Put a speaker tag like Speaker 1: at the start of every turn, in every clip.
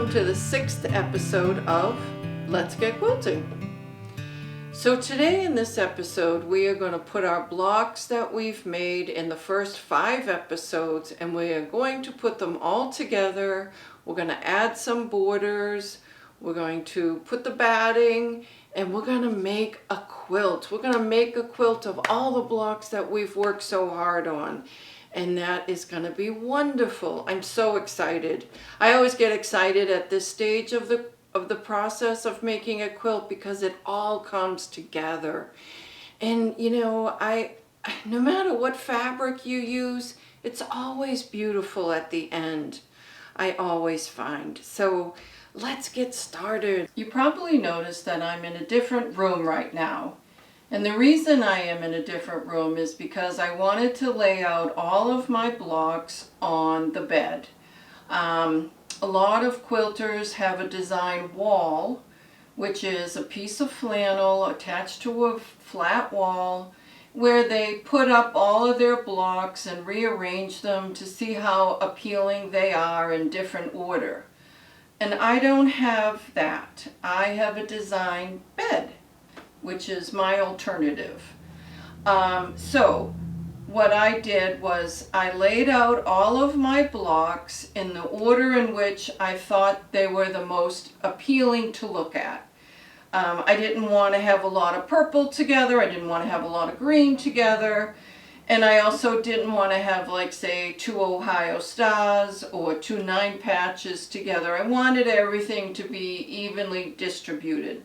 Speaker 1: welcome to the 6th episode of Let's Get Quilting. So today in this episode we are going to put our blocks that we've made in the first 5 episodes and we are going to put them all together. We're going to add some borders, we're going to put the batting, and we're going to make a quilt. We're going to make a quilt of all the blocks that we've worked so hard on. And that is going to be wonderful. I'm so excited. I always get excited at this stage of the process of making a quilt because it all comes together. And you know, no matter what fabric you use, it's always beautiful at the end. I always find. So let's get started. You probably noticed that I'm in a different room right now. And the reason I am in a different room is because I wanted to lay out all of my blocks on the bed. A lot of quilters have a design wall, which is a piece of flannel attached to a flat wall where they put up all of their blocks and rearrange them to see how appealing they are in different order. And I don't have that. I have a design bed, which is my alternative. So what I did was I laid out all of my blocks in the order in which I thought they were the most appealing to look at. I didn't want to have a lot of purple together, I didn't want to have a lot of green together, and I also didn't want to have, like, say, 2 Ohio stars or 2 9 patches together. I wanted everything to be evenly distributed.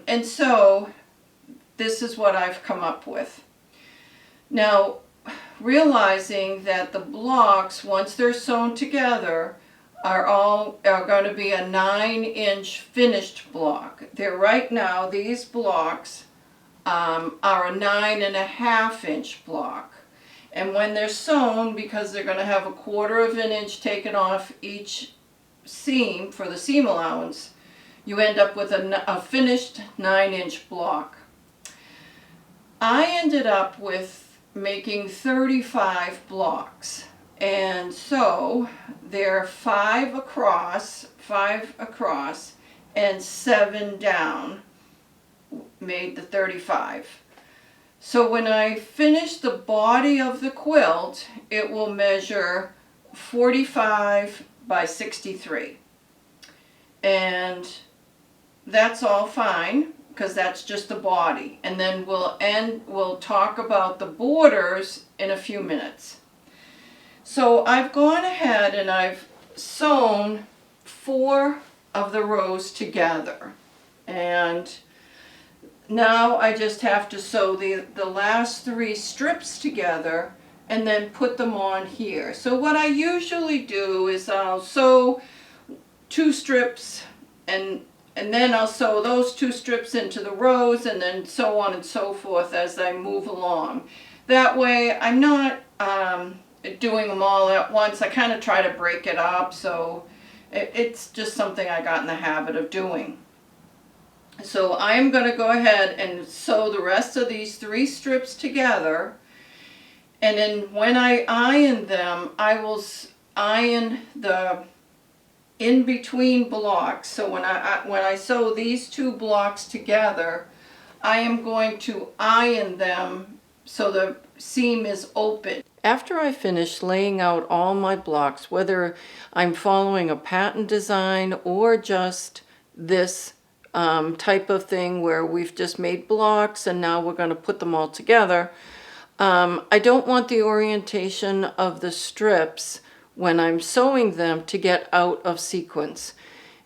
Speaker 1: And so this is what I've come up with. Now, realizing that the blocks, once they're sewn together, are going to be a 9-inch finished block. Right now, these blocks are a 9.5-inch block. And when they're sewn, because they're going to have a 1/4 of an inch taken off each seam for the seam allowance, you end up with a finished 9-inch block. I ended up with making 35 blocks, and so they're 5 across, and 7 down made the 35. So when I finish the body of the quilt, it will measure 45 by 63, and that's all fine because that's just the body, and then we'll talk about the borders in a few minutes. So I've gone ahead and I've sewn 4 of the rows together, and now I just have to sew the last 3 strips together and then put them on here. So what I usually do is I'll sew 2 strips and then I'll sew those 2 strips into the rows and then so on and so forth as I move along. That way I'm not doing them all at once. I kind of try to break it up, so it's just something I got in the habit of doing. So I'm going to go ahead and sew the rest of these 3 strips together. And then when I iron them, I will iron the in-between blocks. So when I sew these 2 blocks together, I am going to iron them so the seam is open. After I finish laying out all my blocks, whether I'm following a pattern design or just this type of thing where we've just made blocks and now we're going to put them all together, I don't want the orientation of the strips when I'm sewing them to get out of sequence.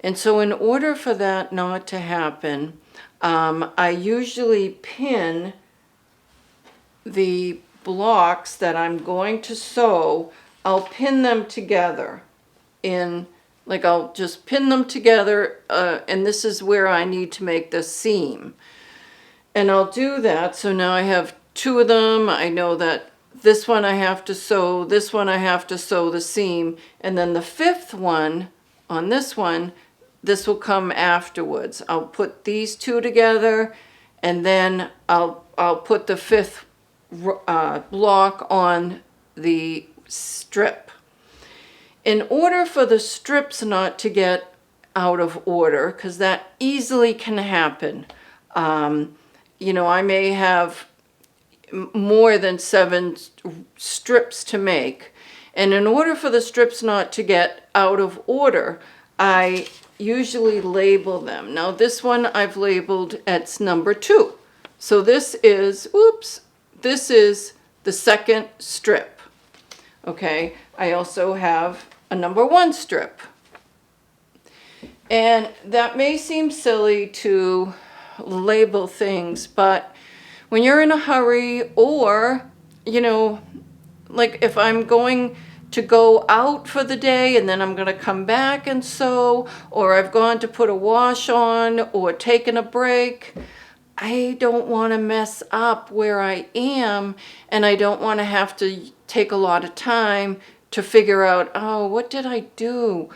Speaker 1: And so in order for that not to happen, I usually pin the blocks that I'm going to sew, I'll pin them together I'll just pin them together, and this is where I need to make the seam. And I'll do that, so now I have 2 of them. I know that this one I have to sew, this one I have to sew the seam, and then the 5th one on this one, this will come afterwards. I'll put these 2 together, and then I'll put the 5th block on the strip. In order for the strips not to get out of order, because that easily can happen, you know, I may have more than 7 strips to make. And in order for the strips not to get out of order, I usually label them. Now this one I've labeled as number 2. So this is, oops, this is the second strip. Okay, I also have a number 1 strip. And that may seem silly to label things, but when you're in a hurry, or, you know, like if I'm going to go out for the day and then I'm going to come back and sew, or I've gone to put a wash on or taken a break, I don't want to mess up where I am, and I don't want to have to take a lot of time to figure out, oh, what did I do?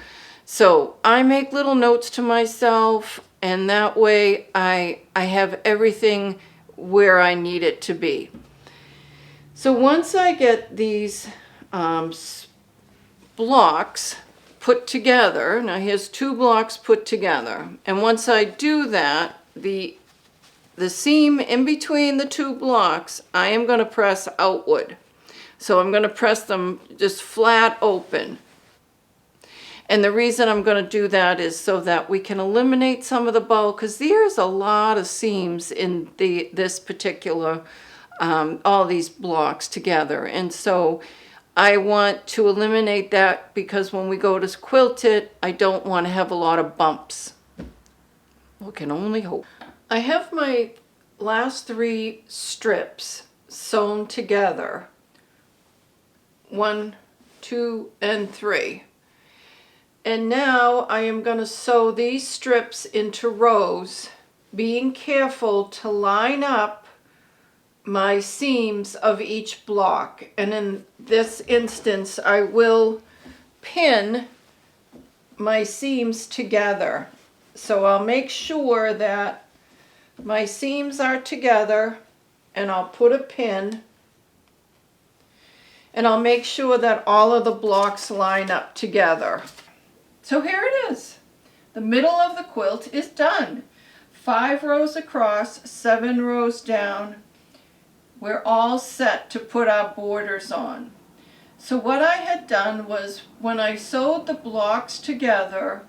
Speaker 1: So I make little notes to myself, and that way I have everything where I need it to be. So once I get these blocks put together, now here's 2 blocks put together, and once I do that, the seam in between the 2 blocks, I am going to press outward. So I'm going to press them just flat open. And the reason I'm going to do that is so that we can eliminate some of the bulk, because there's a lot of seams in this particular, all these blocks together. And so I want to eliminate that, because when we go to quilt it, I don't want to have a lot of bumps. We can only hope. I have my last 3 strips sewn together. 1, 2, and 3. And now I am going to sew these strips into rows, being careful to line up my seams of each block. And in this instance, I will pin my seams together. So I'll make sure that my seams are together, and I'll put a pin, and I'll make sure that all of the blocks line up together. So here it is. The middle of the quilt is done. 5 rows across, 7 rows down. We're all set to put our borders on. So what I had done was, when I sewed the blocks together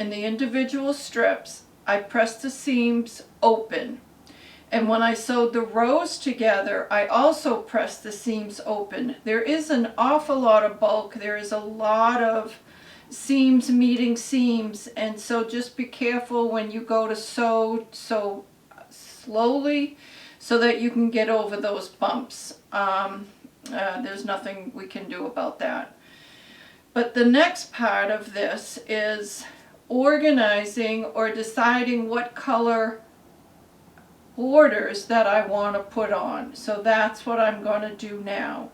Speaker 1: in the individual strips, I pressed the seams open. And when I sewed the rows together, I also pressed the seams open. There is an awful lot of bulk. There is a lot of seams meeting seams, and so just be careful when you go to sew slowly so that you can get over those bumps. There's nothing we can do about that. But the next part of this is organizing or deciding what color borders that I want to put on. So that's what I'm going to do now.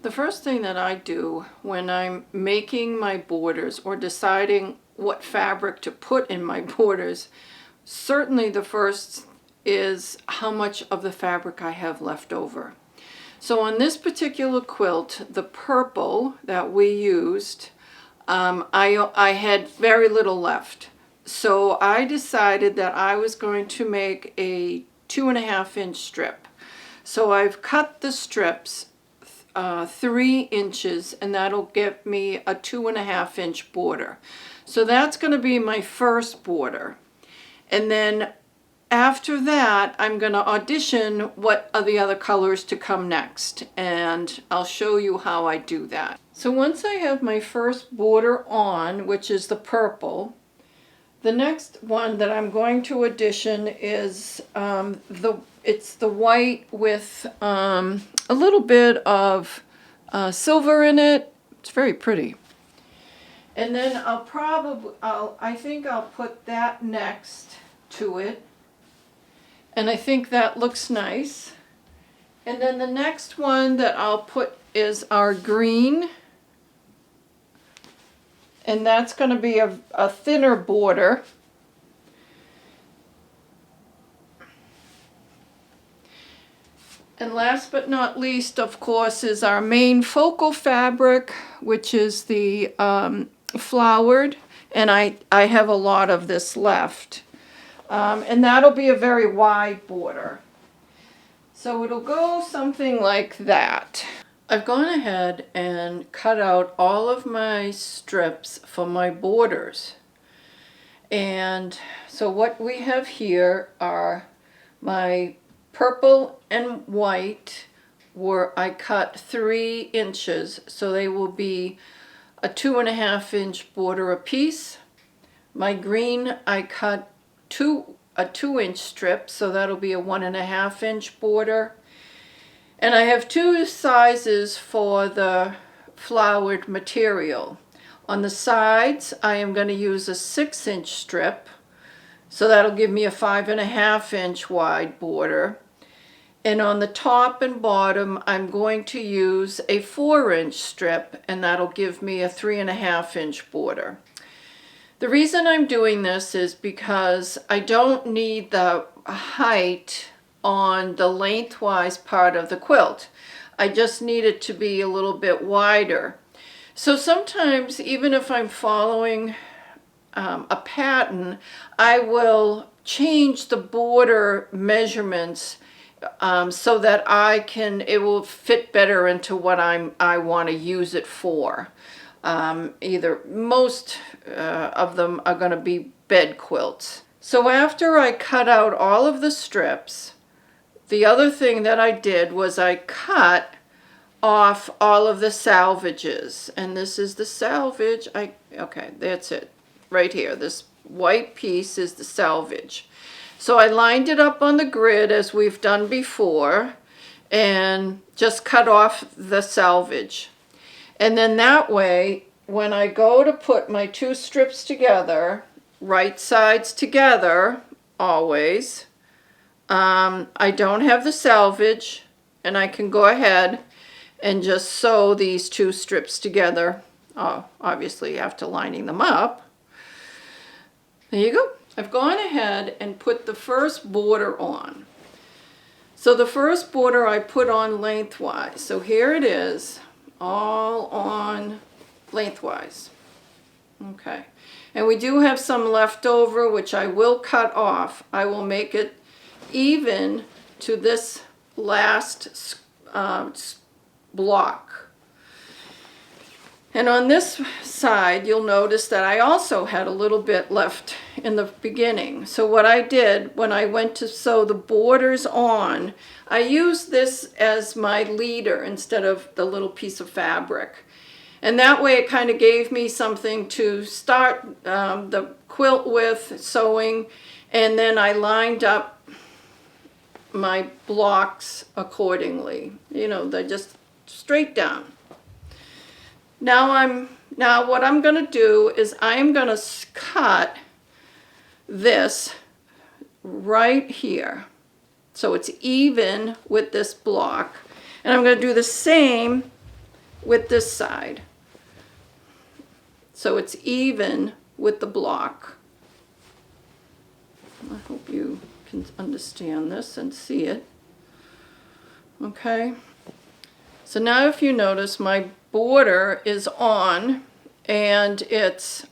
Speaker 1: The first thing that I do when I'm making my borders or deciding what fabric to put in my borders, certainly the first is how much of the fabric I have left over. So on this particular quilt, the purple that we used, I had very little left. So I decided that I was going to make a 2.5-inch strip. So I've cut the strips 3 inches, and that'll give me a 2.5-inch border. So that's going to be my first border. And then after that, I'm going to audition what are the other colors to come next, and I'll show you how I do that. So once I have my first border on, which is the purple, the next one that I'm going to audition is it's the white with a little bit of silver in it. It's very pretty. And then I think I'll put that next to it. And I think that looks nice. And then the next one that I'll put is our green. And that's going to be a thinner border. And last but not least, of course, is our main focal fabric, which is the flowered, and I have a lot of this left. And that'll be a very wide border. So it'll go something like that. I've gone ahead and cut out all of my strips for my borders. And so what we have here are my purple and white, where I cut 3 inches, so they will be a 2.5 inch border apiece. My green I cut a 2-inch strip, so that'll be a 1.5 inch border. And I have 2 sizes for the flowered material. On the sides, I am going to use a 6-inch strip, so that'll give me a 5.5 inch wide border. And on the top and bottom, I'm going to use a 4-inch strip, and that'll give me a 3.5 inch border. The reason I'm doing this is because I don't need the height on the lengthwise part of the quilt. I just need it to be a little bit wider. So sometimes, even if I'm following a pattern, I will change the border measurements so that it will fit better into what I want to use it for. Most of them are going to be bed quilts. So after I cut out all of the strips, the other thing that I did was I cut off all of the salvages. And this is the salvage. Okay, that's it. Right here. This white piece is the salvage. So I lined it up on the grid as we've done before and just cut off the salvage. And then that way, when I go to put my 2 strips together, right sides together, always, I don't have the salvage, and I can go ahead and just sew these 2 strips together. Oh, obviously after lining them up. There you go. I've gone ahead and put the first border on. So the first border I put on lengthwise. So here it is, all on lengthwise. Okay. And we do have some left over, which I will cut off. I will make it even to this last block. And on this side, you'll notice that I also had a little bit left in the beginning. So what I did when I went to sew the borders on, I used this as my leader instead of the little piece of fabric. And that way it kind of gave me something to start the quilt with, sewing, and then I lined up my blocks accordingly. You know, they're just straight down. Now what I'm going to do is I'm going to cut this right here so it's even with this block, and I'm going to do the same with this side so it's even with the block. I hope you can understand this and see it. Okay, so now if you notice, my border is on and it's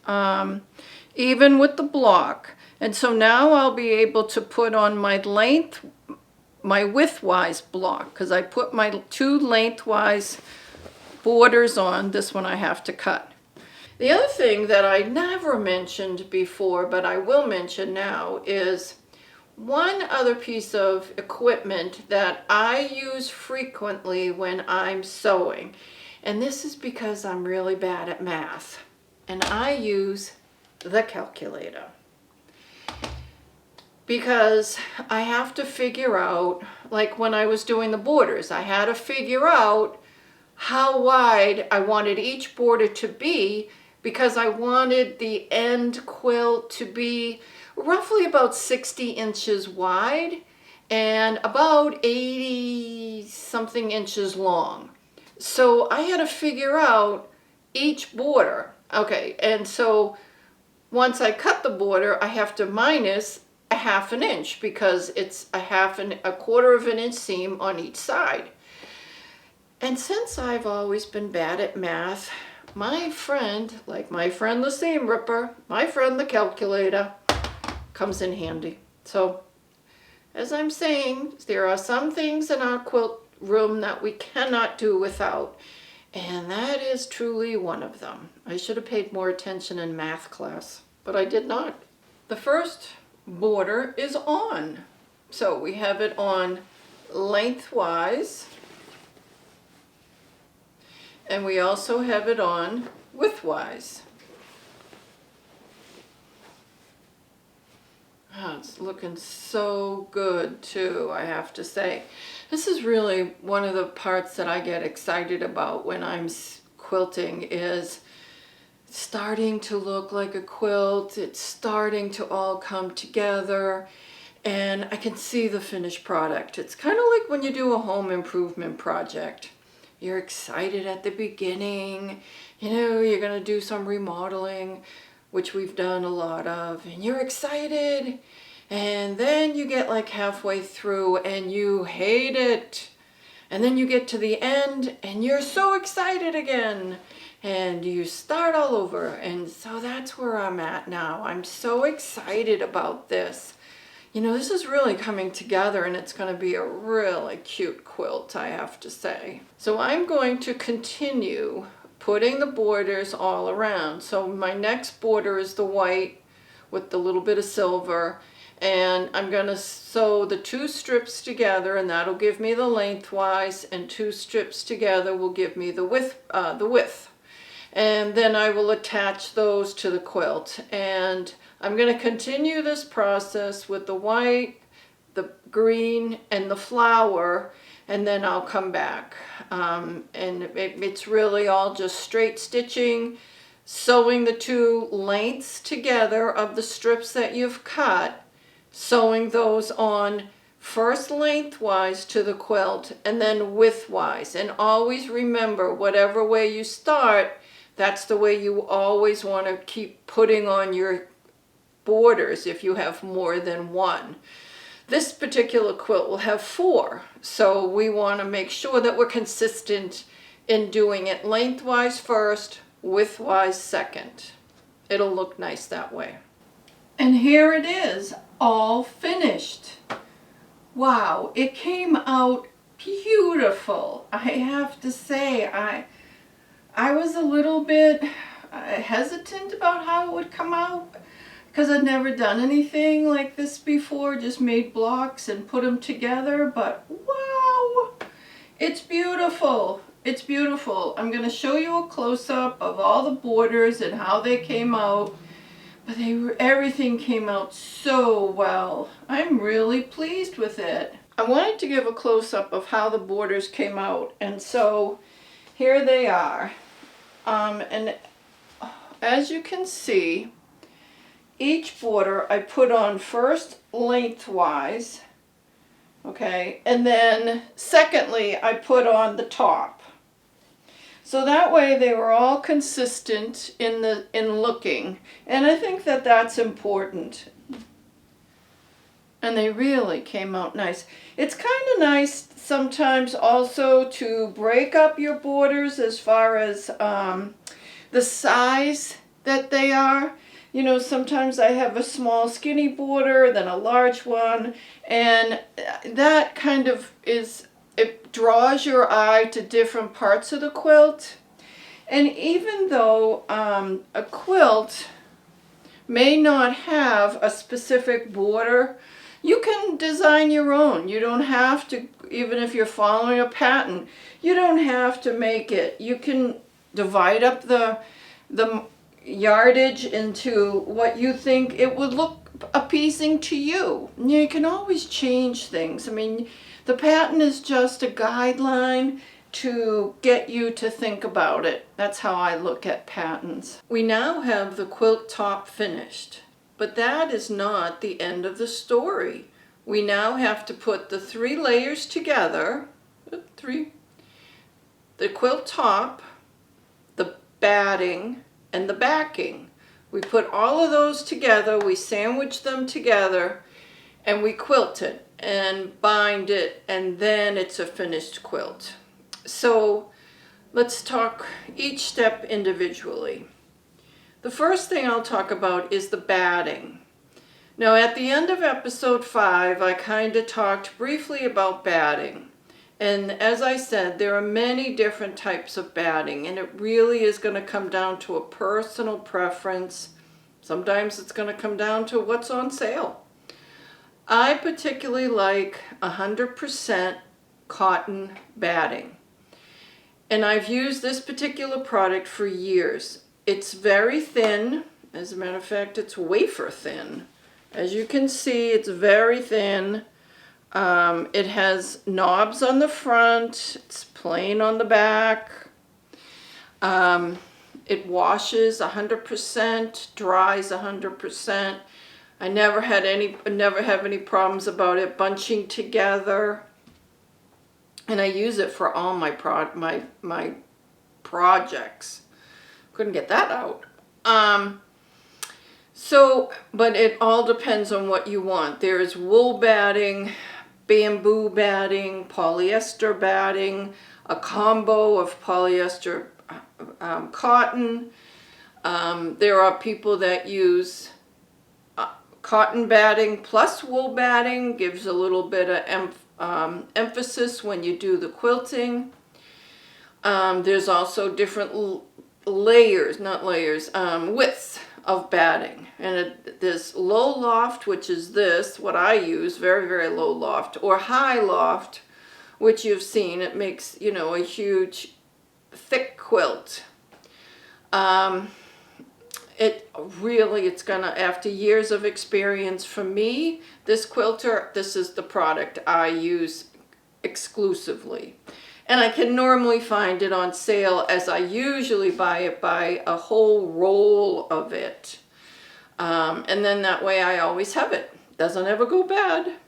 Speaker 1: even with the block, and so now I'll be able to put on my widthwise block, because I put my 2 lengthwise borders on. This one I have to cut. The other thing that I never mentioned before, but I will mention now, is one other piece of equipment that I use frequently when I'm sewing. And this is because I'm really bad at math. And I use the calculator. Because I have to figure out, like when I was doing the borders, I had to figure out how wide I wanted each border to be, because I wanted the end quilt to be roughly about 60 inches wide and about 80 something inches long. So I had to figure out each border. Okay, and so once I cut the border, I have to minus a 1/2 inch, because it's a 1/4 inch seam on each side. And since I've always been bad at math, my friend, like my friend the seam ripper, my friend the calculator, comes in handy. So, as I'm saying, there are some things in our quilt room that we cannot do without, and that is truly one of them. I should have paid more attention in math class, but I did not. The first border is on. So we have it on lengthwise, and we also have it on widthwise. Oh, it's looking so good too, I have to say. This is really one of the parts that I get excited about when I'm quilting, is starting to look like a quilt. It's starting to all come together, and I can see the finished product. It's kind of like when you do a home improvement project. You're excited at the beginning, you're going to do some remodeling, which we've done a lot of, and you're excited, and then you get like halfway through and you hate it, and then you get to the end and you're so excited again, and you start all over. And so that's where I'm at now. I'm so excited about this. This is really coming together, and it's going to be a really cute quilt, I have to say. So I'm going to continue putting the borders all around. So my next border is the white with the little bit of silver, and I'm going to sew the 2 strips together, and that'll give me the lengthwise, and 2 strips together will give me the width. And then I will attach those to the quilt, and I'm going to continue this process with the white, the green, and the flower, and then I'll come back. And it's really all just straight stitching, sewing the 2 lengths together of the strips that you've cut, sewing those on first lengthwise to the quilt and then widthwise. And always remember, whatever way you start, that's the way you always want to keep putting on your borders if you have more than one. This particular quilt will have 4, so we want to make sure that we're consistent in doing it lengthwise first, widthwise second. It'll look nice that way. And here it is, all finished. Wow, it came out beautiful. I have to say, I was a little bit hesitant about how it would come out, because I'd never done anything like this before, just made blocks and put them together, but wow, it's beautiful. It's beautiful. I'm going to show you a close-up of all the borders and how they came out, but everything came out so well. I'm really pleased with it. I wanted to give a close-up of how the borders came out, and so here they are. And as you can see, each border I put on first lengthwise, okay, and then secondly I put on the top. So that way they were all consistent in looking, and I think that that's important. And they really came out nice. It's kind of nice sometimes also to break up your borders as far as the size that they are. Sometimes I have a small skinny border, then a large one, and that kind of it draws your eye to different parts of the quilt. And even though a quilt may not have a specific border, you can design your own. You don't have to, even if you're following a pattern, you don't have to make it. You can divide up the yardage into what you think it would look appeasing to you. You can always change things. I mean, the pattern is just a guideline to get you to think about it. That's how I look at patterns. We now have the quilt top finished, but that is not the end of the story. We now have to put the 3 layers together, the quilt top, the batting, and the backing. We put all of those together, we sandwich them together, and we quilt it and bind it, and then it's a finished quilt. So Let's talk each step individually. The first thing I'll talk about is the batting. Now at the end of episode 5, I kind of talked briefly about batting. And as I said, there are many different types of batting, and it really is going to come down to a personal preference. Sometimes it's going to come down to what's on sale. I particularly like 100% cotton batting. And I've used this particular product for years. It's very thin. As a matter of fact, it's wafer thin. As you can see, it's very thin. It has knobs on the front. It's plain on the back. It washes 100%, dries 100%. I never have any problems about it bunching together. And I use it for all my projects. Couldn't get that out. But it all depends on what you want. There's wool batting, bamboo batting, polyester batting, a combo of polyester cotton. There are people that use cotton batting plus wool batting, gives a little bit of emphasis when you do the quilting. There's also different widths of batting. And there's low loft, which is this, what I use, very, very low loft, or high loft, which you've seen. It makes, a huge, thick quilt. It's gonna, after years of experience for me, this quilter, this is the product I use exclusively. And I can normally find it on sale, as I usually buy it by a whole roll of it. And then that way I always have it. Doesn't ever go bad.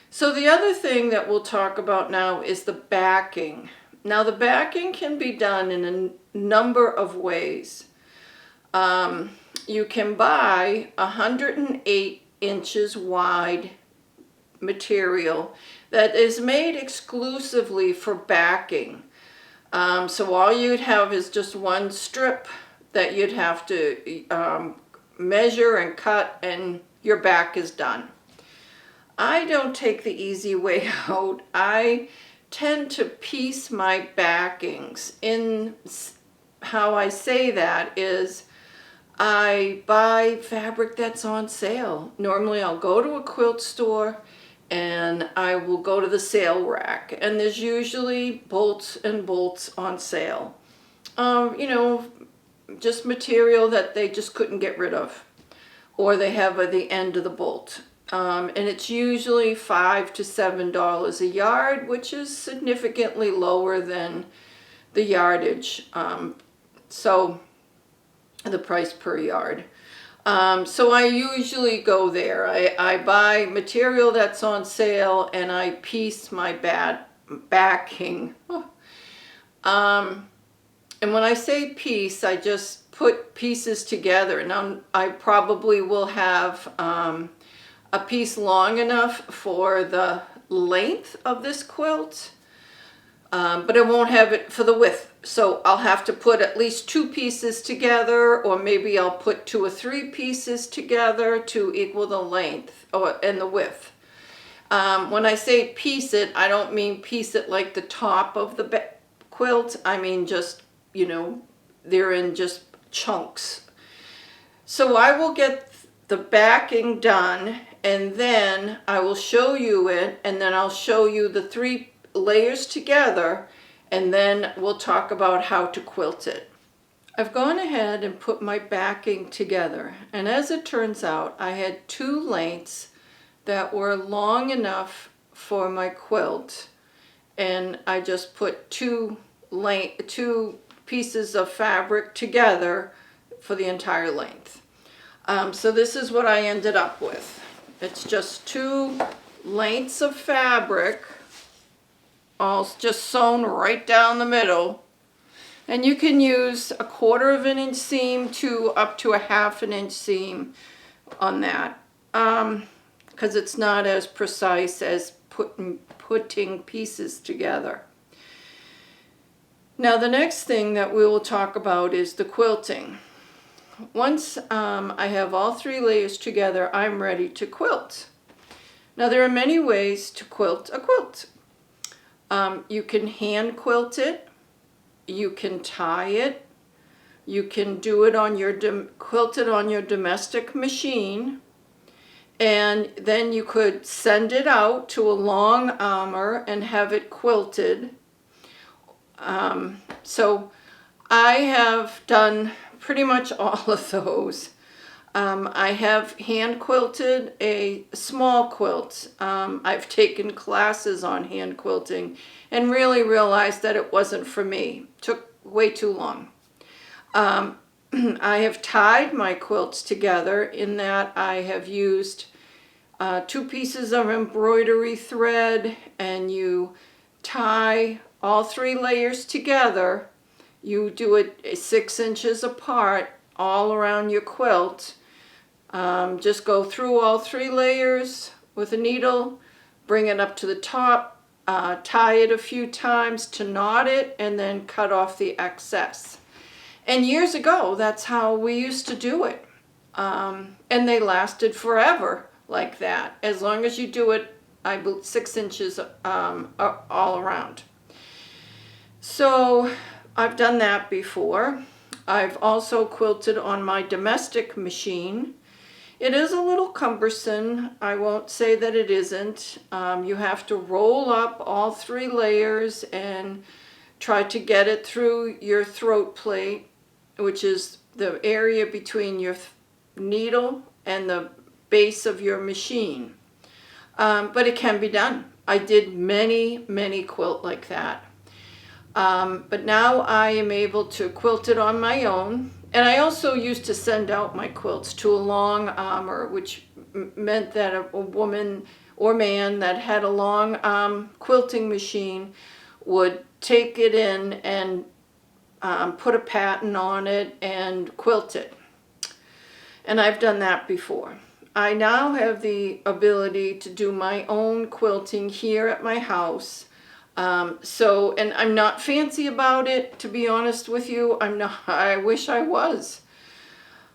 Speaker 1: So the other thing that we'll talk about now is the backing. Now the backing can be done in a number of ways. You can buy 108 inches wide material that is made exclusively for backing. So all you'd have is just one strip that you'd have to measure and cut, and your back is done. I don't take the easy way out. I tend to piece my backings. In how I say that is, I buy fabric that's on sale. Normally I'll go to a quilt store and I will go to the sale rack, and there's usually bolts and bolts on sale. Just material that they just couldn't get rid of, or they have at the end of the bolt. And it's usually $5 to $7 a yard, which is significantly lower than the yardage. So the price per yard. So I usually go there. I buy material that's on sale and I piece my backing. And when I say piece, I just put pieces together. Now I probably will have a piece long enough for the length of this quilt, but I won't have it for the width. So I'll have to put at least 2 pieces together, or maybe I'll put 2 or 3 pieces together to equal the length and the width. When I say piece it, I don't mean piece it like the top of the quilt. I mean just, they're in just chunks. So I will get the backing done, and then I will show you it, and then I'll show you the 3 layers together, and then we'll talk about how to quilt it. I've gone ahead and put my backing together, and as it turns out, I had 2 lengths that were long enough for my quilt, and I just put 2 pieces of fabric together for the entire length. So this is what I ended up with. It's just 2 lengths of fabric, all just sewn right down the middle. And you can use a 1/4 inch seam to up to a 1/2 inch seam on that, because it's not as precise as putting pieces together. Now the next thing that we will talk about is the quilting. Once I have all 3 layers together, I'm ready to quilt. Now there are many ways to quilt a quilt. You can hand quilt it, you can tie it, you can do it on your quilt it on your domestic machine, and then you could send it out to a long armor and have it quilted. So I have done pretty much all of those. I have hand quilted a small quilt. I've taken classes on hand quilting and really realized that it wasn't for me. It took way too long. I have tied my quilts together in that I have used 2 pieces of embroidery thread, and you tie all 3 layers together. You do it 6 inches apart all around your quilt. Just go through all 3 layers with a needle, bring it up to the top, tie it a few times to knot it, and then cut off the excess. And years ago, that's how we used to do it. And they lasted forever like that, as long as you do it 6 inches all around. So I've done that before. I've also quilted on my domestic machine. It is a little cumbersome. I won't say that it isn't. You have to roll up all 3 layers and try to get it through your throat plate, which is the area between your needle and the base of your machine. But it can be done. I did many quilt like that. But now I am able to quilt it on my own. And I also used to send out my quilts to a long armor, which meant that a woman or man that had a long quilting machine would take it in and put a pattern on it and quilt it. And I've done that before. I now have the ability to do my own quilting here at my house. And I'm not fancy about it, to be honest with you. I'm not. I wish I was.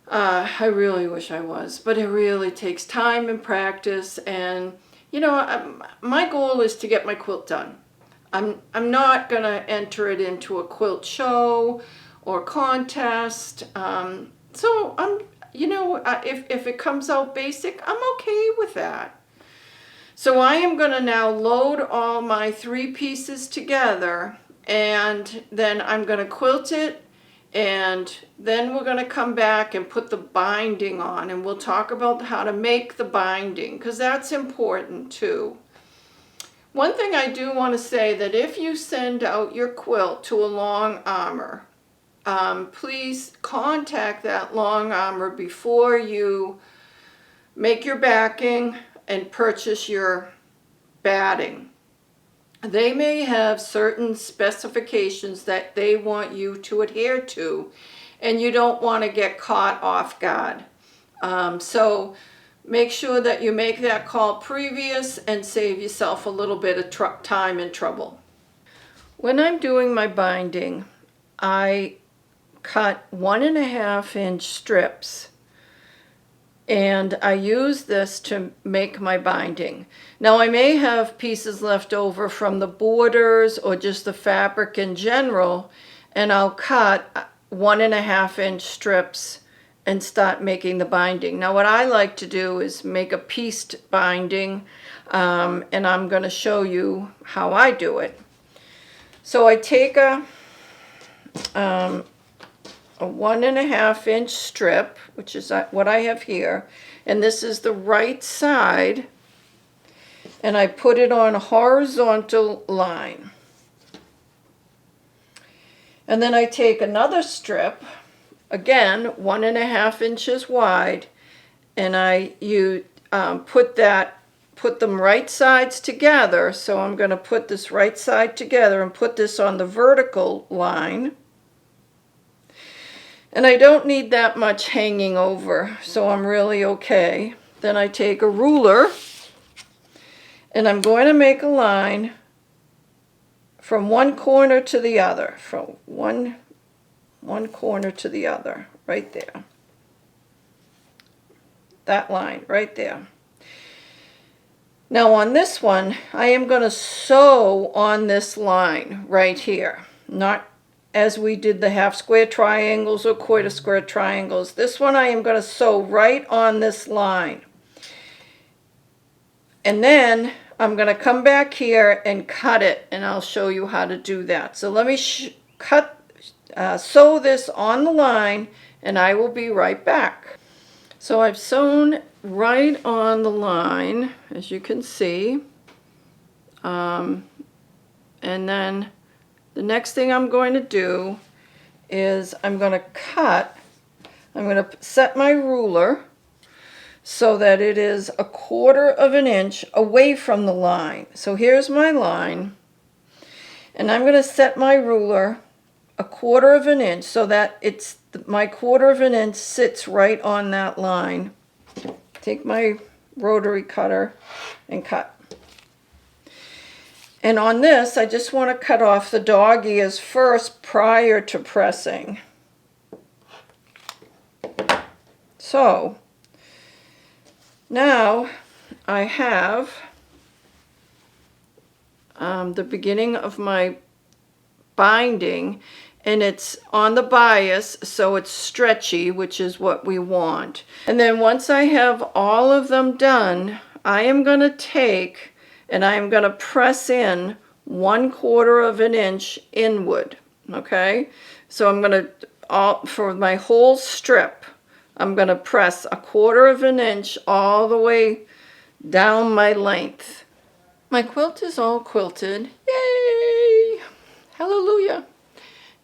Speaker 1: I really wish I was. But it really takes time and practice. And, you know, my goal is to get my quilt done. I'm not going to enter it into a quilt show or contest. So if it comes out basic, I'm okay with that. So I am going to now load all my 3 pieces together, and then I'm going to quilt it, and then we're going to come back and put the binding on, and we'll talk about how to make the binding, because that's important too. One thing I do want to say, that if you send out your quilt to a long armor, please contact that long armor before you make your backing and purchase your batting. They may have certain specifications that they want you to adhere to, and you don't want to get caught off guard. So make sure that you make that call previous and save yourself a little bit of time and trouble. When I'm doing my binding, I cut 1.5 inch strips, and I use this to make my binding. Now I may have pieces left over from the borders or just the fabric in general, and I'll cut 1.5 inch strips and start making the binding. Now what I like to do is make a pieced binding, and I'm going to show you how I do it. So I take a 1.5 inch strip, which is what I have here, and this is the right side, and I put it on a horizontal line. And then I take another strip, again 1.5 inches wide, and put them right sides together. So I'm going to put this right side together and put this on the vertical line. And I don't need that much hanging over, so I'm really okay. Then I take a ruler, and I'm going to make a line from one corner to the other, from one corner to the other, right there. That line right there. Now on this one, I am going to sew on this line right here, not as we did the half square triangles or quarter square triangles. This one I am going to sew right on this line. And then I'm going to come back here and cut it, and I'll show you how to do that. So let me sew this on the line, and I will be right back. So I've sewn right on the line, as you can see. And then the next thing I'm going to do is I'm going to set my ruler so that it is 1/4 of an inch away from the line. So here's my line, and I'm going to set my ruler 1/4 of an inch so that my 1/4 of an inch sits right on that line. Take my rotary cutter and cut. And on this, I just want to cut off the dog ears first prior to pressing. So now I have the beginning of my binding, and it's on the bias, so it's stretchy, which is what we want. And then once I have all of them done, I am going to take and I am going to press in 1/4 of an inch inward. Okay, so I'm going to, for my whole strip, I'm going to press 1/4 of an inch all the way down my length. My quilt is all quilted. Yay! Hallelujah!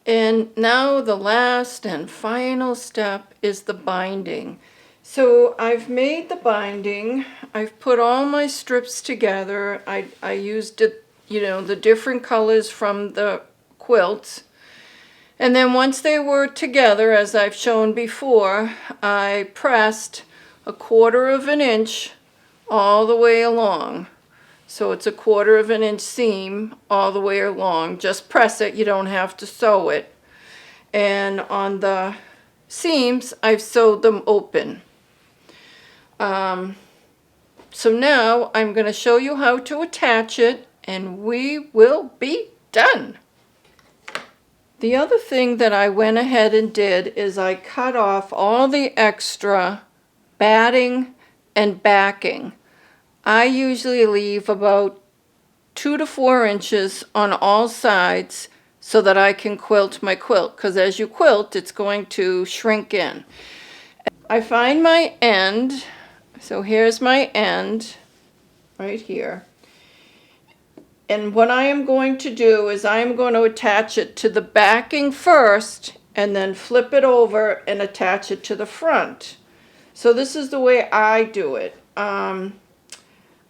Speaker 1: And now the last and final step is the binding. So I've made the binding. I've put all my strips together. I used it, the different colors from the quilts. And then once they were together, as I've shown before, I pressed 1/4 of an inch all the way along. So it's 1/4 of an inch seam all the way along. Just press it, you don't have to sew it. And on the seams, I've sewed them open. So now I'm going to show you how to attach it, and we will be done. The other thing that I went ahead and did is I cut off all the extra batting and backing. I usually leave about 2 to 4 inches on all sides so that I can quilt my quilt, because as you quilt, it's going to shrink in. I find my end, so here's my end right here. And what I am going to do is I am going to attach it to the backing first and then flip it over and attach it to the front. So this is the way I do it.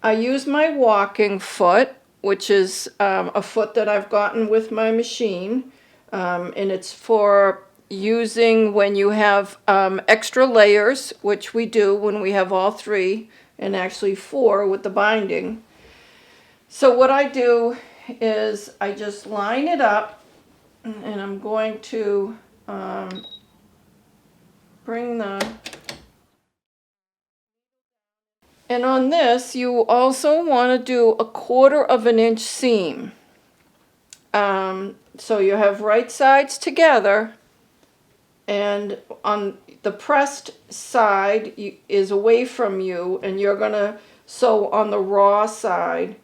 Speaker 1: I use my walking foot, which is a foot that I've gotten with my machine, and it's for using when you have extra layers, which we do when we have all 3 and actually 4 with the binding. So what I do is I just line it up, and I'm going to bring the... And on this, you also want to do 1/4 of an inch seam. So you have right sides together, and on the pressed side is away from you, and you're going to sew on the raw side,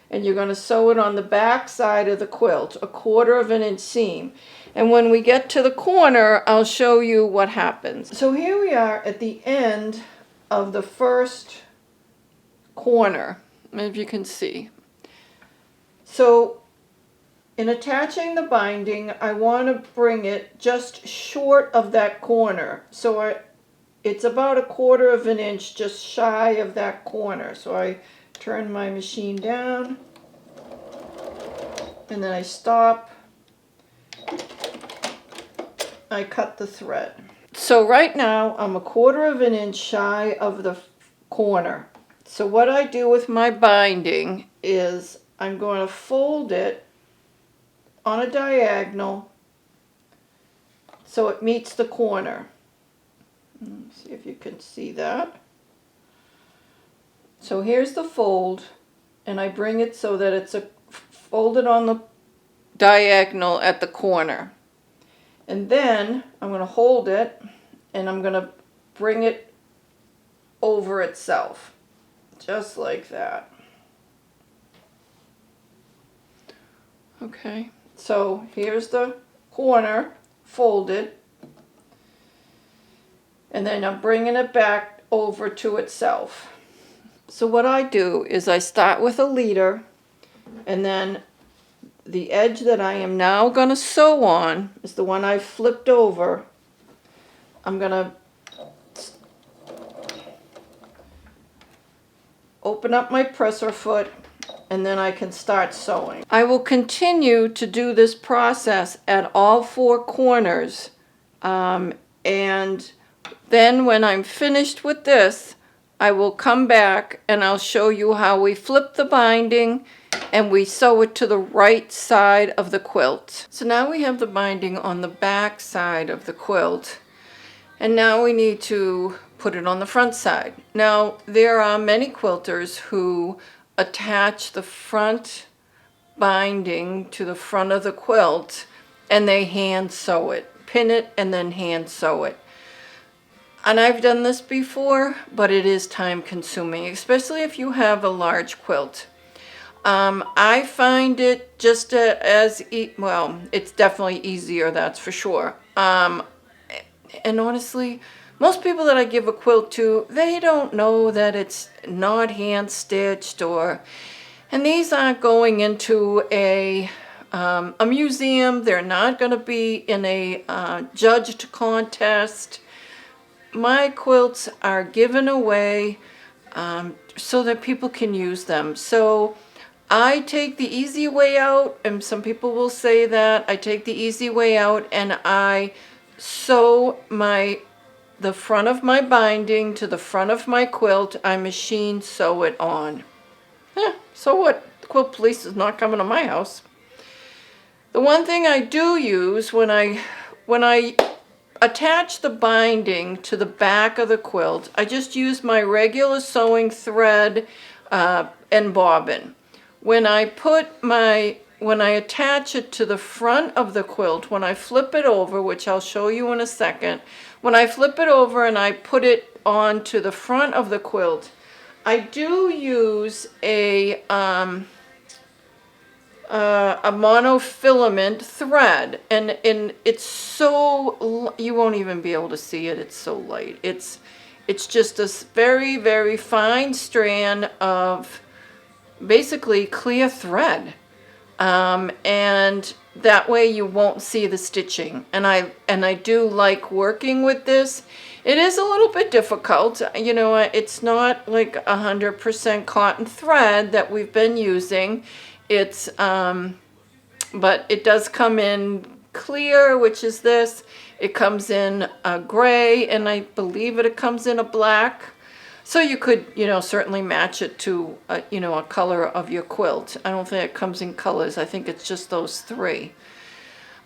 Speaker 1: and you're going to sew it on the back side of the quilt, 1/4 of an inch seam. And when we get to the corner, I'll show you what happens. So here we are at the end of the first corner, if you can see. So in attaching the binding, I want to bring it just short of that corner. So it's about 1/4 of an inch just shy of that corner. So I turn my machine down, and then I stop. I cut the thread. So right now I'm 1/4 of an inch shy of the corner. So what I do with my binding is I'm going to fold it on a diagonal so it meets the corner. Let's see if you can see that. So here's the fold, and I bring it so that it's folded on the diagonal at the corner. And then I'm going to hold it and I'm going to bring it over itself, just like that. Okay, so here's the corner folded, and then I'm bringing it back over to itself. So what I do is I start with a leader, and then the edge that I am now going to sew on is the one I flipped over. I'm going to open up my presser foot, and then I can start sewing. I will continue to do this process at all four corners, and then when I'm finished with this, I will come back and I'll show you how we flip the binding and we sew it to the right side of the quilt. So now we have the binding on the back side of the quilt, and now we need to put it on the front side. Now, there are many quilters who attach the front binding to the front of the quilt and they hand sew it, pin it and then hand sew it. And I've done this before, but it is time consuming, especially if you have a large quilt. I find it just well, it's definitely easier, that's for sure. And honestly, most people that I give a quilt to, they don't know that it's not hand stitched, and these aren't going into a museum. They're not going to be in a judged contest. My quilts are given away so that people can use them. So I take the easy way out, and some people will say that I take the easy way out, and I sew the front of my binding to the front of my quilt. I machine sew it on. So what? The quilt police is not coming to my house. The one thing I do use when I attach the binding to the back of the quilt, I just use my regular sewing thread and bobbin. When I attach it to the front of the quilt, when I flip it over, which I'll show you in a second, when I flip it over and I put it onto the front of the quilt, I do use a monofilament thread, and it's so, you won't even be able to see it, it's so light. It's just a very, very fine strand of basically clear thread, and that way you won't see the stitching. And I do like working with this. It is a little bit difficult, you know, it's not like 100% cotton thread that we've been using. It's but it does come in clear, which is this. It comes in a gray, and I believe it comes in a black. So you could, you know, certainly match it to, a color of your quilt. I don't think it comes in colors. I think it's just those three.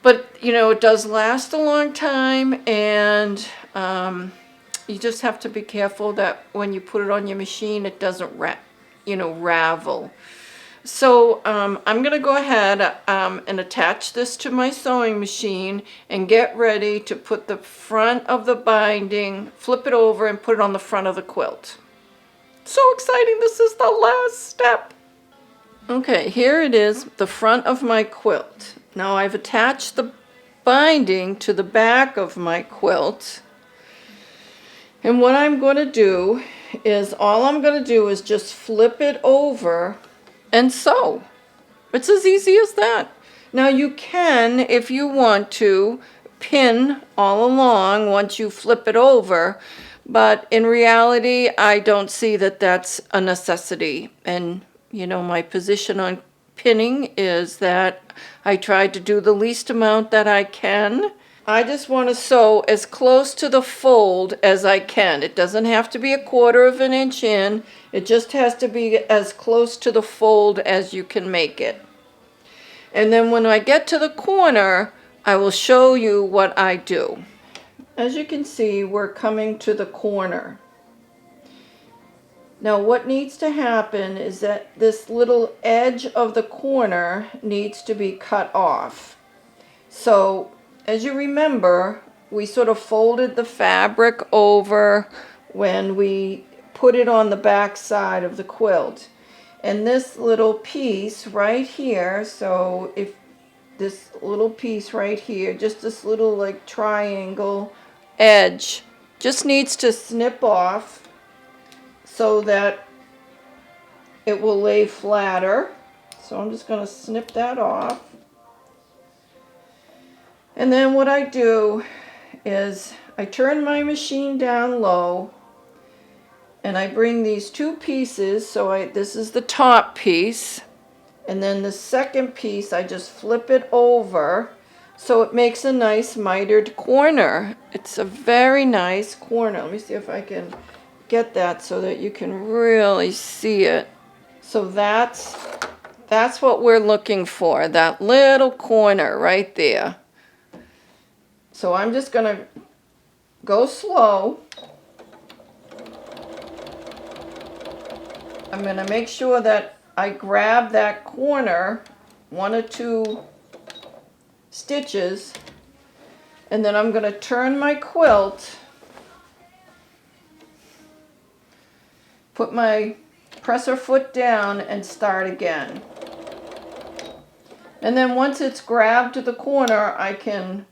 Speaker 1: But, you know, it does last a long time, and you just have to be careful that when you put it on your machine, it doesn't ravel. So I'm going to go ahead and attach this to my sewing machine and get ready to put the front of the binding, flip it over and put it on the front of the quilt. So exciting, this is the last step. Okay, here it is, the front of my quilt. Now I've attached the binding to the back of my quilt. And what I'm going to do is, all I'm going to do is just flip it over and sew. It's as easy as that. Now you can, if you want to, pin all along once you flip it over, but in reality, I don't see that that's a necessity. And, you know, my position on pinning is that I try to do the least amount that I can. I just want to sew as close to the fold as I can. It doesn't have to be 1/4 of an inch in. It just has to be as close to the fold as you can make it. And then when I get to the corner, I will show you what I do. As you can see, we're coming to the corner. Now what needs to happen is that this little edge of the corner needs to be cut off. So as you remember, we sort of folded the fabric over when we put it on the back side of the quilt. And this little piece right here, so if this little piece right here, just this little like triangle edge, just needs to snip off so that it will lay flatter. So I'm just going to snip that off. And then what I do is I turn my machine down low and I bring these two pieces, so this is the top piece, and then the second piece I just flip it over so it makes a nice mitered corner. It's a very nice corner. Let me see if I can get that so that you can really see it. So that's what we're looking for, that little corner right there. So I'm just going to go slow. I'm going to make sure that I grab that corner, 1 or 2 stitches, and then I'm going to turn my quilt, put my presser foot down and start again. And then once it's grabbed to the corner, I can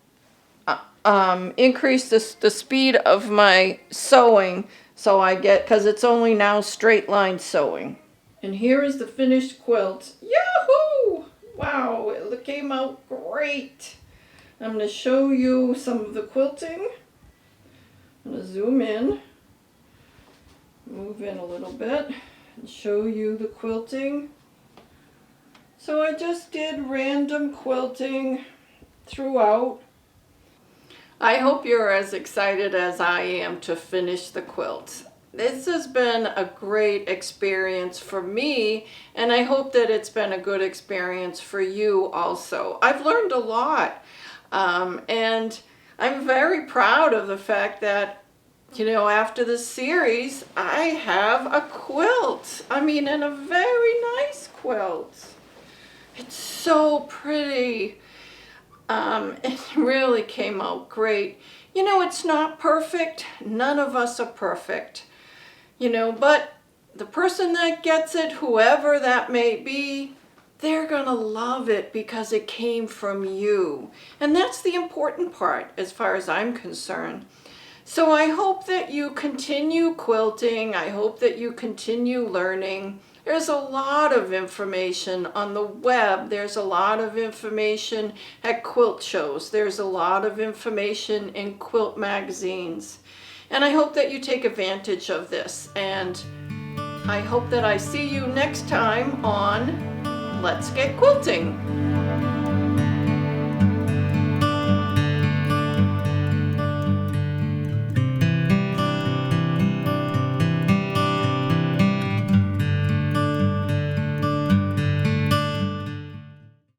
Speaker 1: increase the speed of my sewing so I get, because it's only now straight line sewing. And here is the finished quilt. Yahoo! Wow, it came out great. I'm going to show you some of the quilting. I'm going to zoom in, move in a little bit, and show you the quilting. So I just did random quilting throughout. I hope you're as excited as I am to finish the quilt. This has been a great experience for me, and I hope that it's been a good experience for you also. I've learned a lot, and I'm very proud of the fact that, you know, after the series, I have a quilt. I mean, and a very nice quilt. It's so pretty. It really came out great. You know, it's not perfect. None of us are perfect. You know, but the person that gets it, whoever that may be, they're gonna love it because it came from you. And that's the important part as far as I'm concerned. So I hope that you continue quilting. I hope that you continue learning. There's a lot of information on the web. There's a lot of information at quilt shows. There's a lot of information in quilt magazines. And I hope that you take advantage of this. And I hope that I see you next time on Let's Get Quilting.